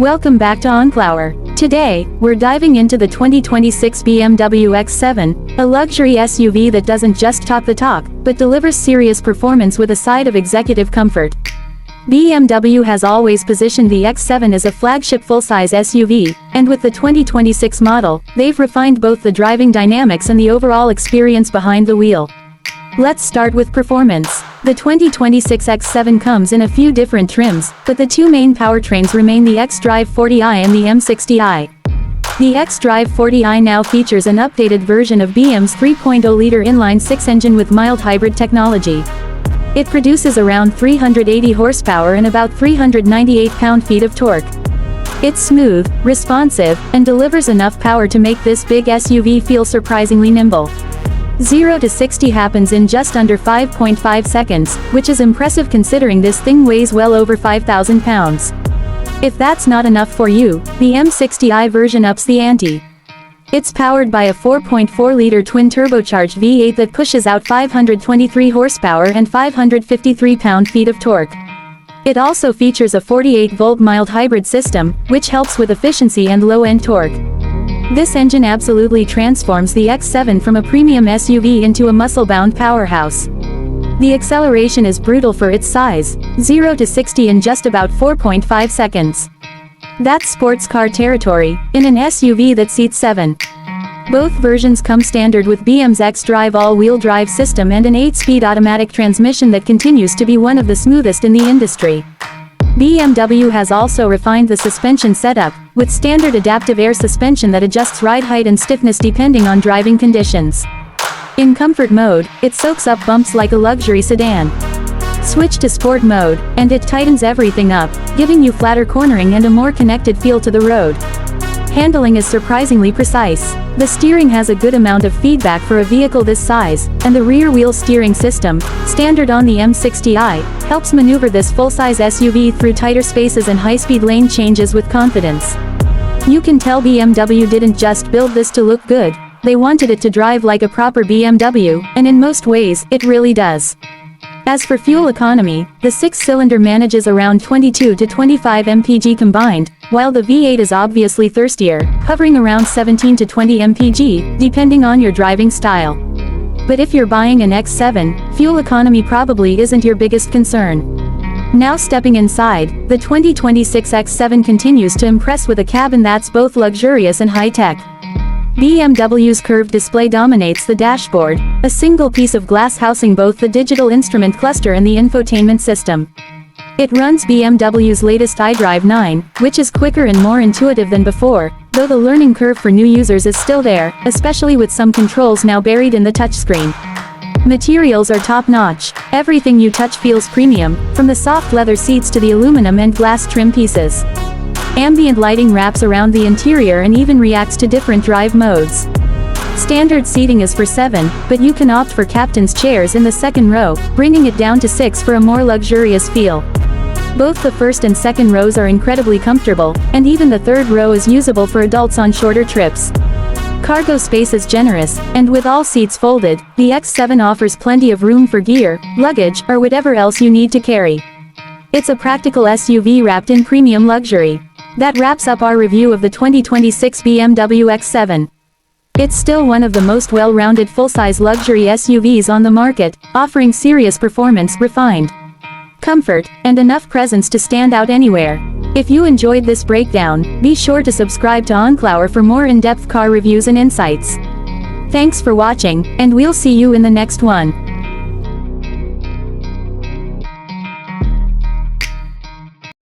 Welcome back to Enclower. Today, we're diving into the 2026 BMW X7, a luxury SUV that doesn't just talk the talk, but delivers serious performance with a side of executive comfort. BMW has always positioned the X7 as a flagship full-size SUV, and with the 2026 model, they've refined both the driving dynamics and the overall experience behind the wheel. Let's start with performance. The 2026 X7 comes in a few different trims, but the two main powertrains remain the iDrive 40i and the M60i. The iDrive 40i now features an updated version of BM's 3.0-liter inline-six engine with mild hybrid technology. It produces around 380 horsepower and about 398 pound-feet of torque. It's smooth, responsive, and delivers enough power to make this big SUV feel surprisingly nimble. 0 to 60 happens in just under 5.5 seconds, which is impressive considering this thing weighs well over 5,000 pounds. If that's not enough for you, the M60i version ups the ante. It's powered by a 4.4-liter twin-turbocharged V8 that pushes out 523 horsepower and 553 pound-feet of torque. It also features a 48-volt mild hybrid system, which helps with efficiency and low-end torque. This engine absolutely transforms the X7 from a premium SUV into a muscle-bound powerhouse. The acceleration is brutal for its size, 0 to 60 in just about 4.5 seconds. That's sports car territory, in an SUV that seats 7. Both versions come standard with BM's xDrive all-wheel drive system and an 8-speed automatic transmission that continues to be one of the smoothest in the industry. BMW has also refined the suspension setup, with standard adaptive air suspension that adjusts ride height and stiffness depending on driving conditions. In comfort mode, it soaks up bumps like a luxury sedan. Switch to sport mode, and it tightens everything up, giving you flatter cornering and a more connected feel to the road. Handling is surprisingly precise. The steering has a good amount of feedback for a vehicle this size, and the rear-wheel steering system, standard on the M60i, helps maneuver this full-size SUV through tighter spaces and high-speed lane changes with confidence. You can tell BMW didn't just build this to look good, they wanted it to drive like a proper BMW, and in most ways, it really does. As for fuel economy, the six-cylinder manages around 22 to 25 mpg combined, while the V8 is obviously thirstier, hovering around 17 to 20 mpg, depending on your driving style. But if you're buying an X7, fuel economy probably isn't your biggest concern. Now stepping inside, the 2026 X7 continues to impress with a cabin that's both luxurious and high-tech. BMW's curved display dominates the dashboard, a single piece of glass housing both the digital instrument cluster and the infotainment system. It runs BMW's latest iDrive 9, which is quicker and more intuitive than before, though the learning curve for new users is still there, especially with some controls now buried in the touchscreen. Materials are top-notch. Everything you touch feels premium, from the soft leather seats to the aluminum and glass trim pieces. Ambient lighting wraps around the interior and even reacts to different drive modes. Standard seating is for 7, but you can opt for captain's chairs in the second row, bringing it down to 6 for a more luxurious feel. Both the first and second rows are incredibly comfortable, and even the third row is usable for adults on shorter trips. Cargo space is generous, and with all seats folded, the X7 offers plenty of room for gear, luggage, or whatever else you need to carry. It's a practical SUV wrapped in premium luxury. That wraps up our review of the 2026 BMW X7. It's still one of the most well-rounded full-size luxury SUVs on the market, offering serious performance, refined comfort, and enough presence to stand out anywhere. If you enjoyed this breakdown, be sure to subscribe to Enclower for more in-depth car reviews and insights. Thanks for watching, and we'll see you in the next one.